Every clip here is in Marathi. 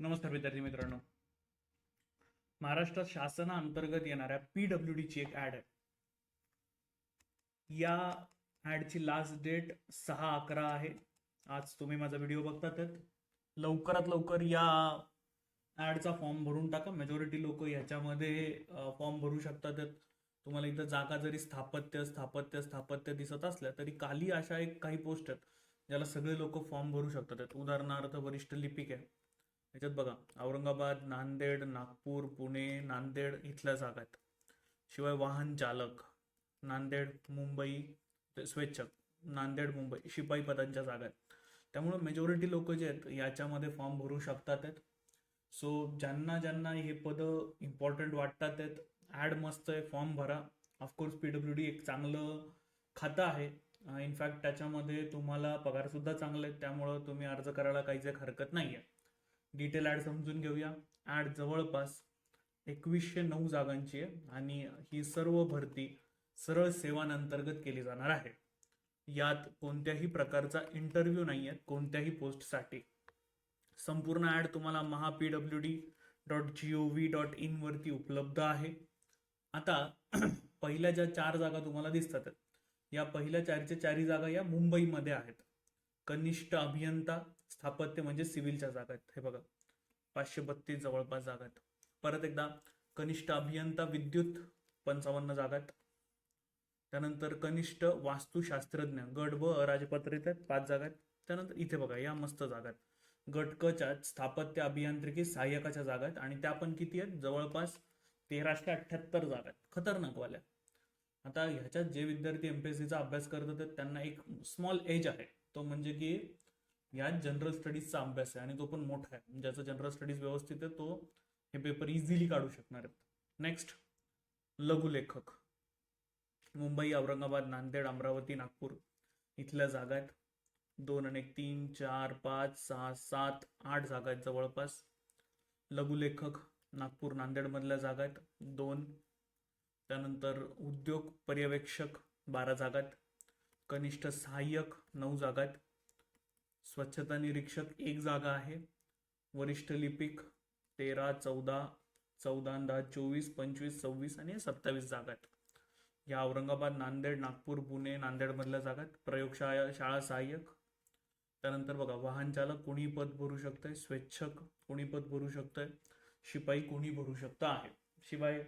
नमस्कार विद्यार्थी मित्रांनो. महाराष्ट्र शासनाअंतर्गत येणाऱ्या PWD ची एक ऍड आहे. या ऍडची लास्ट डेट 6/11 आहे. आज तुम्ही माझा व्हिडिओ बघतात. लवकरात लवकर या ऍडचा फॉर्म भरून टाका. मेजॉरिटी लोक याच्यामध्ये फॉर्म भरू शकतात. तुम्हाला इथं जागा जरी स्थापत्य स्थापत्य स्थापत्य दिसत असल्या तरी खाली अशा एक काही पोस्ट आहेत ज्याला सगळे लोक फॉर्म भरू शकतात. उदाहरणार्थ वरिष्ठ लिपिक आहे. याच्यात बघा, औरंगाबाद, नांदेड, नागपूर, पुणे, नांदेड इथल्या जागा आहेत. शिवाय वाहन चालक, नांदेड, मुंबई, स्वेच्छक, नांदेड, मुंबई, शिपाई पदांच्या जागा आहेत. त्यामुळे मेजॉरिटी लोक जे आहेत याच्यामध्ये फॉर्म भरू शकतात. सो ज्यांना ज्यांना हे पद इम्पॉर्टंट वाटतात आहेत, ऍड मस्त आहे, फॉर्म भरा. ऑफकोर्स PWD एक चांगलं खातं आहे. इनफॅक्ट त्याच्यामध्ये तुम्हाला पगार सुद्धा चांगले आहेत, त्यामुळं तुम्ही अर्ज करायला काहीच एक हरकत नाही आहे. डिटेल ऍड समजून घेऊया. ऍड जवळपास 2109 जागांची आहे आणि ही सर्व भरती सरळ सेवांतर्गत केली जाणार आहे. यात कोणत्याही प्रकारचा इंटरव्ह्यू नाही आहे कोणत्याही पोस्टसाठी. संपूर्ण ऍड तुम्हाला mahapwd.gov.in वरती उपलब्ध आहे. आता पहिल्या ज्या 4 जागा तुम्हाला दिसतात, या पहिल्या 4च्या 4 जागा या मुंबईमध्ये आहेत. कनिष्ठ अभियंता स्थापत्य म्हणजे सिव्हिलच्या जागा आहेत. हे बघा, 532 जवळपास जागा आहेत. परत एकदा, कनिष्ठ अभियंता विद्युत 55 जागा आहेत. त्यानंतर कनिष्ठ वास्तुशास्त्रज्ञ गट ब अराजपत्रित आहेत, 5 जागा आहेत. त्यानंतर इथे बघा, या मस्त जागा आहेत. गट क च्या स्थापत्य अभियांत्रिकी सहाय्यकाच्या जागा आहेत आणि त्या पण किती आहेत, जवळपास 1378 जागा आहेत, खतरनाक वाल्या. आता ह्याच्यात जे विद्यार्थी MPSCचा अभ्यास करतात त्यांना एक स्मॉल एज आहे, तो म्हणजे की यात जनरल स्टडीजचा अभ्यास आहे आणि तो पण मोठा आहे. ज्याचा जनरल स्टडीज व्यवस्थित आहे तो हे पेपर इझिली काढू शकणार आहेत. नेक्स्ट, लघुलेखक, मुंबई, औरंगाबाद, नांदेड, अमरावती, नागपूर इथल्या जागा आहेत. 2 आणि 1 3 4 5 6 7 8 जागा आहेत जवळपास. लघुलेखक नागपूर, नांदेड मधल्या जागा आहेत 2. त्यानंतर उद्योग पर्यवेक्षक 12 जागा आहेत. कनिष्ठ सहाय्यक 9 जागा आहेत. स्वच्छता निरीक्षक 1 जागा आहे. वरिष्ठ लिपिक 13 14 14 10 24 25 26 आणि 27 जागा आहेत. या औरंगाबाद, नांदेड, नागपूर, पुणे, नांदेड मधल्या जागा आहेत. प्रयोगशाळा शाळा सहाय्यक. त्यानंतर बघा, वाहन चालक कोणी पद भरू शकतंय, स्वेच्छक कोणी पद भरू शकतंय, शिपाई कोणी भरू शकतं आहे. शिवाय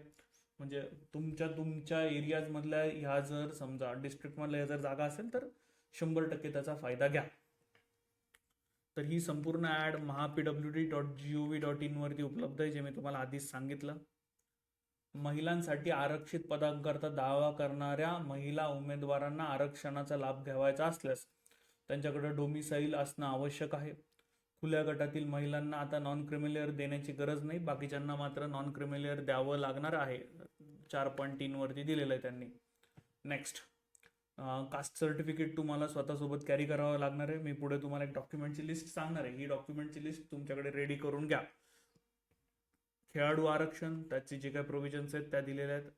म्हणजे तुमच्या एरियाज मधल्या ह्या जर समजा डिस्ट्रिक्ट मधल्या जर जागा असेल तर 100% त्याचा फायदा घ्या. तर ही संपूर्ण ऍड mahapwd.gov.in वरती उपलब्ध आहे, जे मी तुम्हाला आधीच सांगितलं. महिलांसाठी आरक्षित पदांकरता दावा करणाऱ्या महिला उमेदवारांना आरक्षणाचा लाभ घ्यावायचा असल्यास त्यांच्याकडे डोमिसाईल असणं आवश्यक आहे. खुल्या गटातील महिलांना आता नॉन क्रिमिलेअर देण्याची गरज नाही, बाकीच्यांना मात्र नॉन क्रिमिलेअर द्यावं लागणार आहे. 4.3 वरती दिलेलं आहे त्यांनी. नेक्स्ट, कास्ट सर्टिफिकेट तुम्हाला स्वतःसोबत कॅरी करावं लागणार आहे. मी पुढे तुम्हाला एक डॉक्युमेंटची लिस्ट सांगणार आहे, ही डॉक्युमेंटची लिस्ट तुमच्याकडे रेडी करून घ्या. खेळाडू आरक्षण, त्याची जे काही प्रोव्हिजन्स आहेत त्या दिलेल्या आहेत.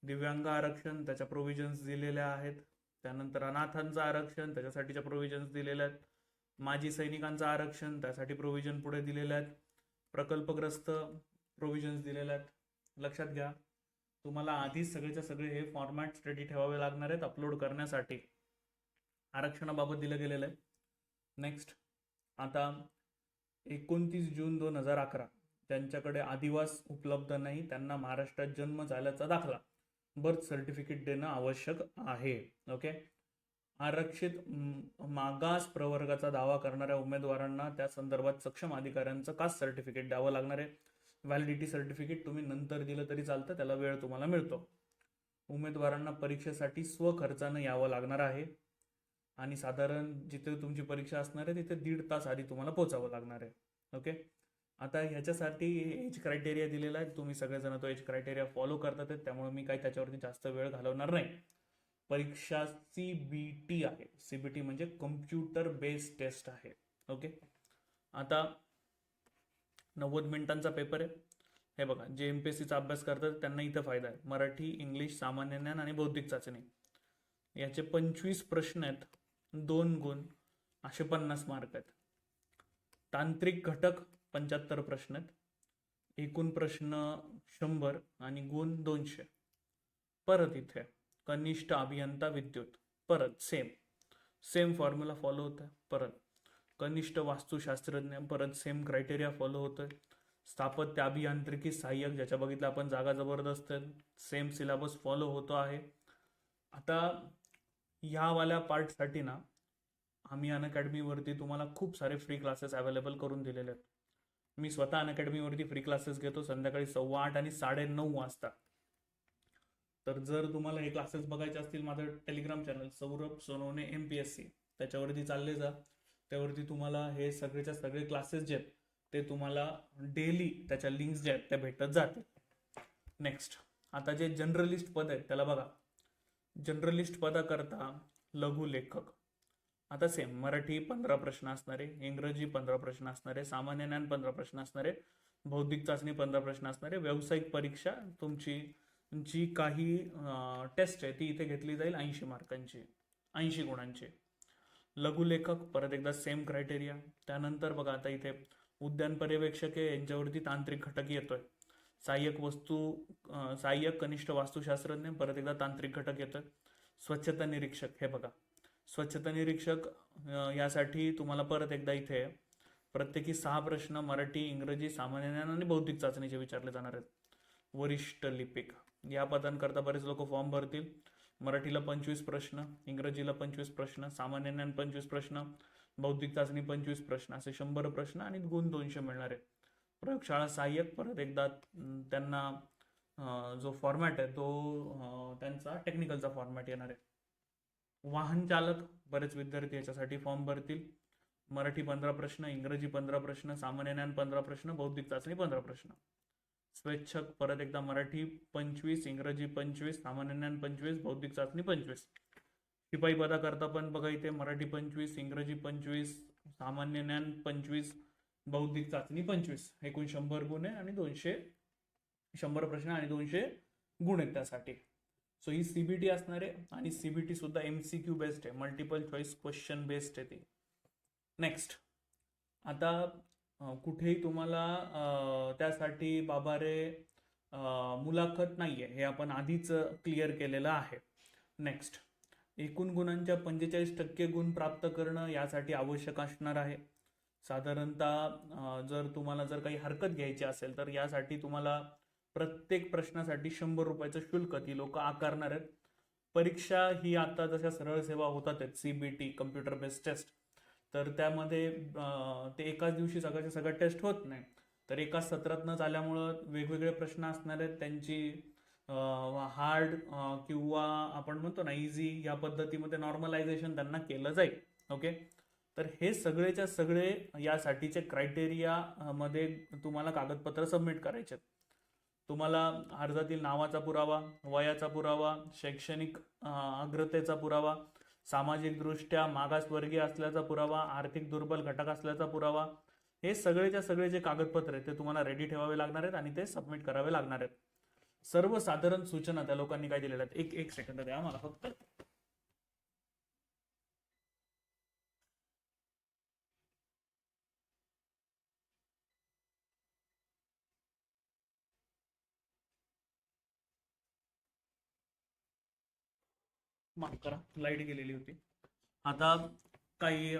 दिव्यांग आरक्षण, त्याच्या प्रोव्हिजन्स दिलेल्या आहेत. त्यानंतर अनाथांचं आरक्षण, त्याच्यासाठीच्या प्रोव्हिजन्स दिलेल्या आहेत. माजी सैनिकांचं आरक्षण, त्यासाठी प्रोव्हिजन पुढे दिलेले आहेत. प्रकल्पग्रस्त प्रोव्हिजन्स दिलेले आहेत. लक्षात घ्या, तुम्हाला आधीच सगळेच्या सगळे हे फॉर्मॅट रेडी ठेवावे लागणार आहेत अपलोड करण्यासाठी. आरक्षणाबाबत दिलं गेलेलं आहे. नेक्स्ट, आता 29 जून 2011 त्यांच्याकडे आदिवास उपलब्ध नाही, त्यांना महाराष्ट्रात जन्म झाल्याचा दाखला, बर्थ सर्टिफिकेट देणं आवश्यक आहे. ओके. आरक्षित मागास प्रवर्गाचा दावा करणाऱ्या उमेदवारांना त्या संदर्भात सक्षम अधिकाऱ्यांचं कास्ट सर्टिफिकेट द्यावं लागणार आहे. व्हॅलिडिटी सर्टिफिकेट तुम्ही नंतर दिलं तरी चालतं, त्याला वेळ तुम्हाला मिळतो. उमेदवारांना परीक्षेसाठी स्वखर्चानं यावं लागणार आहे आणि साधारण जिथे तुमची परीक्षा असणार आहे तिथे 1.5 तास आधी तुम्हाला पोहोचावं लागणार आहे. ओके. आता ह्याच्यासाठी एज क्रायटेरिया दिलेला आहे, तुम्ही सगळेजण तो एज क्रायटेरिया फॉलो करतात, त्यामुळे मी काही त्याच्यावरती जास्त वेळ घालवणार नाही. परीक्षा CBT आहे. CBT म्हणजे कम्प्युटर बेस्ड टेस्ट आहे. ओके. आता 90 मिनिटांचा पेपर आहे. हे बघा, जे MPSCचा अभ्यास करतात त्यांना इथं फायदा आहे. मराठी, इंग्लिश, सामान्य ज्ञान आणि बौद्धिक चाचणी याचे 25 प्रश्न आहेत, 2 गुण, असे 50 मार्क आहेत. तांत्रिक घटक 75 प्रश्न आहेत. एकूण प्रश्न 100 आणि गुण 200. परत इथे कनिष्ठ अभियंता विद्युत, परत सेम फॉर्म्युला फॉलो होत आहे. परत कनिष्ठ वास्तुशास्त्रज्ञ, परत सेम क्रायटेरिया फॉलो होतोय. स्थापत्य अभियांत्रिकी सहाय्यक, ज्याच्या बघितलं आपण जागा जबरदस्त आहेत, सेम सिलेबस फॉलो होतो आहे. आता ह्यावाल्या पार्टसाठी ना आम्ही अनअकॅडमीवरती तुम्हाला खूप सारे फ्री क्लासेस अवेलेबल करून दिलेले आहेत. मी स्वतः अनअकॅडमीवरती फ्री क्लासेस घेतो संध्याकाळी 8:15 आणि 9:30 वाजता. तर जर तुम्हाला हे क्लासेस बघायचे असतील, माझं Telegram channel Saurabh Sonawane MPSC, त्याच्यावरती चालले जा. त्यावरती तुम्हाला हे सगळेच्या सगळे क्लासेस जे आहेत ते तुम्हाला डेली त्याच्या लिंक्स जे आहेत त्या भेटत जातील. नेक्स्ट, आता जे जनरलिस्ट पद आहेत त्याला बघा. जनरलिस्ट पदाकरता लघुलेखक, आता सेम मराठी 15 प्रश्न असणारे, इंग्रजी 15 प्रश्न असणारे, सामान्य ज्ञान 15 प्रश्न असणारे, बौद्धिक चाचणी 15 प्रश्न असणारे, व्यावसायिक परीक्षा तुमची जी काही टेस्ट आहे ती इथे घेतली जाईल 80 मार्कांची, 80 गुणांची. लघुलेखक परत एकदा सेम क्रायटेरिया. त्यानंतर बघा आता इथे उद्यान पर्यवेक्षक आहे, यांच्यावरती तांत्रिक घटक येतोय. सहाय्यक कनिष्ठ वास्तुशास्त्रज्ञ, परत एकदा तांत्रिक घटक येतोय. स्वच्छता निरीक्षक, हे बघा स्वच्छता निरीक्षक यासाठी तुम्हाला परत एकदा इथे प्रत्येकी 6 प्रश्न मराठी, इंग्रजी, सामान्य ज्ञान आणि बौद्धिक चाचणीचे विचारले जाणार आहेत. वरिष्ठ लिपिक, या पदांकरता बरेच लोक फॉर्म भरतील. मराठीला 25 प्रश्न, इंग्रजीला 25 प्रश्न, सामान्य ज्ञान 25 प्रश्न, बौद्धिक चाचणी 25 प्रश्न, असे 100 प्रश्न आणि गुण 200 मिळणार आहे. प्रयोगशाळा सहाय्यक, परत एकदा त्यांना जो फॉर्मॅट आहे तो त्यांचा टेक्निकलचा फॉर्मॅट येणार आहे. वाहन चालक, बरेच विद्यार्थी याच्यासाठी फॉर्म भरतील. मराठी 15 प्रश्न, इंग्रजी 15 प्रश्न, सामान्य ज्ञान 15 प्रश्न, बौद्धिक चाचणी 15 प्रश्न. स्वेच्छक, परत एकदा मराठी 25, इंग्रजी 25, सामान्य ज्ञान 25, बौद्धिक चाचणी 25. शिपाई पदाकरता पण बघा इथे मराठी 25, इंग्रजी 25, सामान्य ज्ञान 25, बौद्धिक चाचणी 25. एकूण 100 गुण आहे आणि 100 प्रश्न आणि 200 गुण आहेत त्यासाठी. सो ही CBT असणार आहे आणि CBT सुद्धा MCQ बेस्ड आहे, मल्टिपल चॉईस क्वेश्चन बेस्ड आहे ती. नेक्स्ट, आता कुठेही तुम्हाला त्यासाठी बाबा रे मुलाखत नाहीये, हे आपण आधीच क्लिअर केलेलं आहे. नेक्स्ट, एकूण गुणांच्या 45% गुण प्राप्त करणं यासाठी आवश्यक असणार आहे. साधारणतः जर तुम्हाला जर काही हरकत घ्यायची असेल तर यासाठी तुम्हाला प्रत्येक प्रश्नासाठी 100 रुपयाचं शुल्क ती लोक आकारणार आहेत. परीक्षा ही आता जशा सरळ सेवा होतात आहेत, CBT कम्प्युटर बेस्ड टेस्ट, तर त्यामध्ये ते एकाच दिवशी सगळ्याच्या सगळ्या टेस्ट होत नाही, तर एकाच सत्रात न झाल्यामुळं वेगवेगळे प्रश्न असणार आहेत. त्यांची हार्ड किंवा आपण म्हणतो ना इझी, या पद्धतीमध्ये नॉर्मलायझेशन त्यांना केलं जाईल. ओके, तर हे सगळेच्या सगळे यासाठीचे क्रायटेरिया मध्ये तुम्हाला कागदपत्र सबमिट करायचे. तुम्हाला अर्जातील नावाचा पुरावा, वयाचा पुरावा, शैक्षणिक अग्रतेचा पुरावा, सामाजिकदृष्ट्या मागासवर्गीय असल्याचा पुरावा, आर्थिक दुर्बल घटक असल्याचा पुरावा, हे सगळेच्या सगळे जे कागदपत्र आहेत ते तुम्हाला रेडी ठेवावे लागणार आहेत आणि ते सबमिट करावे लागणार आहेत. सर्वसाधारण सूचना त्या लोकांनी काय दिलेल्या आहेत, एक सेकंद द्या मला फक्त. माफ करा, लाईट गेलेली होती. आता काही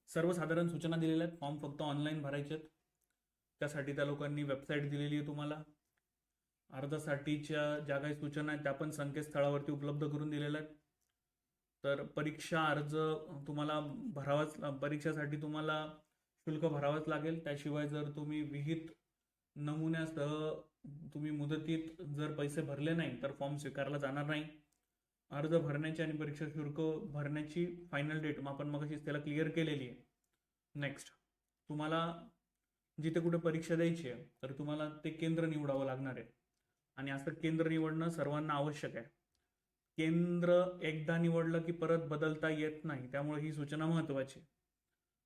सर्वसाधारण सूचना दिलेल्या आहेत. फॉर्म फक्त ऑनलाईन भरायचे आहेत. त्यासाठी त्या लोकांनी वेबसाईट दिलेली आहे तुम्हाला. अर्जासाठीच्या ज्या काही सूचना आहेत त्या पण संकेतस्थळावरती उपलब्ध करून दिलेल्या आहेत. तर परीक्षा अर्ज तुम्हाला भरावाच, परीक्षेसाठी तुम्हाला शुल्क भरावंच लागेल. त्याशिवाय जर तुम्ही विहित नमुन्यासह तुम्ही मुदतीत जर पैसे भरले नाही तर फॉर्म स्वीकारला जाणार नाही. अर्ज भरण्याची आणि परीक्षा शुल्क भरण्याची फायनल डेट आपण मग त्याला क्लिअर केलेली आहे. नेक्स्ट, तुम्हाला जिथे कुठे परीक्षा द्यायची आहे तर तुम्हाला ते केंद्र निवडावं लागणार आहे आणि असं केंद्र निवडणं सर्वांना आवश्यक आहे. केंद्र एकदा निवडलं की परत बदलता येत नाही, त्यामुळे ही सूचना महत्त्वाची.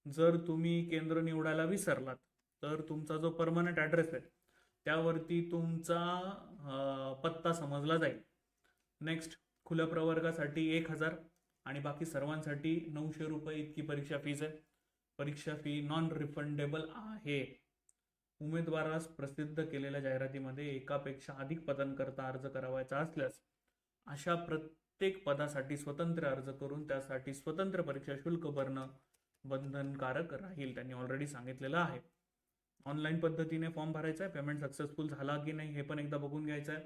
जर तुम्ही केंद्र निवडायला विसरलात तर तुमचा जो परमनंट ॲड्रेस आहे त्यावरती तुमचा पत्ता समजला जाईल. नेक्स्ट, खुल्या प्रवर्गासाठी 1000 आणि बाकी सर्वांसाठी 900 रुपये इतकी परीक्षा फीज आहे. परीक्षा फी नॉन रिफंडेबल आहे. उमेदवारास प्रसिद्ध केलेल्या जाहिरातीमध्ये एकापेक्षा अधिक पदांकरता अर्ज करावयाचा असल्यास अशा प्रत्येक पदासाठी स्वतंत्र अर्ज करून त्यासाठी स्वतंत्र परीक्षा शुल्क भरणं बंधनकारक राहील. त्यांनी ऑलरेडी सांगितलेलं आहे. ऑनलाईन पद्धतीने फॉर्म भरायचा आहे. पेमेंट सक्सेसफुल झाला की नाही हे पण एकदा बघून घ्यायचं आहे.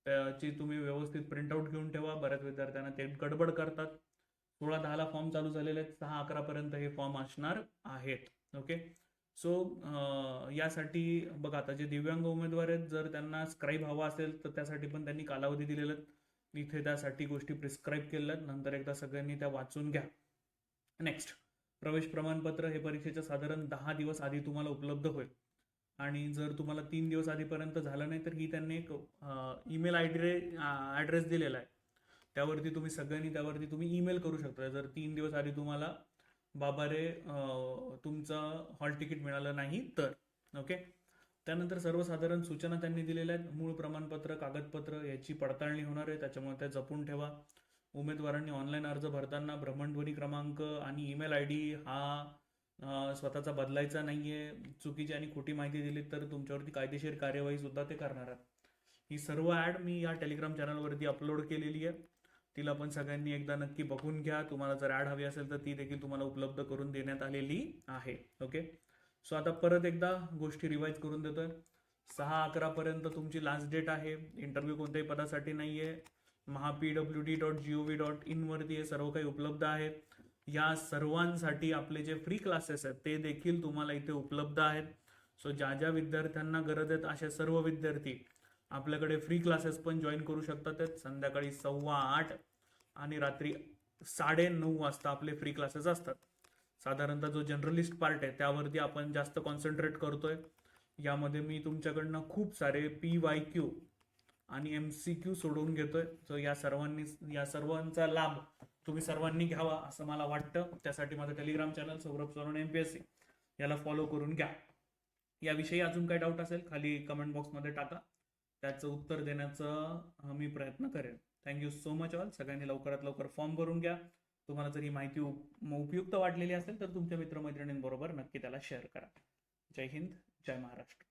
त्याची तुम्ही व्यवस्थित प्रिंटआउट घेऊन ठेवा. बऱ्याच विद्यार्थ्यांना ते गडबड करतात. 16:10ला फॉर्म चालू झालेले आहेत. 6:11 पर्यंत हे फॉर्म असणार आहेत. ओके. सो यासाठी बघा, आता जे दिव्यांग उमेदवार आहेत, जर त्यांना स्क्राईब हवा असेल तर त्यासाठी पण त्यांनी कालावधी दिलेला आहे. इथे त्यासाठी गोष्टी प्रिस्क्राईब केल्या आहेत. नंतर एकदा सगळ्यांनी त्या वाचून घ्या. नेक्स्ट, प्रवेश प्रमाणपत्र हे परीक्षेच्या साधारण 10 दिवस आधी तुम्हाला उपलब्ध होईल. आणि जर तुम्हाला 3 दिवस आधीपर्यंत झालं नाही तर ही त्यांनी एक ईमेल ॲड्रेस दिलेला आहे. त्यावरती तुम्ही सगळ्यांनी त्यावरती ईमेल करू शकता. जर 3 दिवस आधी तुम्हाला बाबा रे तुमचं हॉल तिकीट मिळालं नाही तर. ओके. त्यानंतर सर्वसाधारण सूचना त्यांनी दिलेल्या आहेत. मूळ प्रमाणपत्र, कागदपत्र याची पडताळणी होणार आहे, त्याच्यामुळे त्या जपून ठेवा. उमेदवारांनी ऑनलाईन अर्ज भरताना भ्रमणध्वनी क्रमांक आणि ईमेल ID हा स्वतःचा बदलायचा नाहीये. चुकीची आणि खोटी माहिती दिली तर तुमच्यावरती कायदेशीर कार्यवाही सुद्धा ते करणार आहेत. ही सर्व ॲड मी या टेलिग्राम चॅनलवरती अपलोड केलेली आहे. तिला पण सगळ्यांनी एकदा नक्की बघून घ्या. तुम्हाला जर ॲड हवी असेल तर ती देखील तुम्हाला उपलब्ध करून देण्यात आलेली आहे. ओके. सो आता परत एकदा गोष्टी रिवाईज करून देतोय. 6/11 पर्यंत तुमची लास्ट डेट आहे. इंटरव्ह्यू कोणत्याही पदासाठी नाहीये. mahapwd.gov.in वरती हे सर्व काही उपलब्ध आहे. या सर्वांसाठी आपले जे फ्री क्लासेस आहेत ते देखील तुम्हाला इथे उपलब्ध आहेत. सो ज्या ज्या विद्यार्थ्यांना गरज आहेत असे सर्व विद्यार्थी आपल्याकडे फ्री क्लासेस पण जॉईन करू शकतात. संध्याकाळी 8:15 आणि रात्री 9:30 वाजता आपले फ्री क्लासेस असतात. साधारणतः जो जनरलिस्ट पार्ट आहे त्यावरती आपण जास्त कॉन्सन्ट्रेट करतोय. यामध्ये मी तुमच्याकडनं खूप सारे PYQ आणि MCQ सोडवून घेतोय. सो या सर्वांचा लाभ तुम्ही सर्वांनी घ्यावा असं मला वाटतं. त्यासाठी माझं Telegram channel Saurabh Sonawane MPSC याला फॉलो करून घ्या. याविषयी अजून काय डाऊट असेल खाली कमेंट बॉक्समध्ये टाका. त्याचं उत्तर देण्याचा मी प्रयत्न करेन. Thank you so much all. सगळ्यांनी लवकरात लवकर फॉर्म भरून घ्या. तुम्हाला जर ही माहिती उपयुक्त वाटलेली असेल तर तुमच्या मित्रमैत्रिणींबरोबर नक्की त्याला शेअर करा. जय हिंद, जय महाराष्ट्र.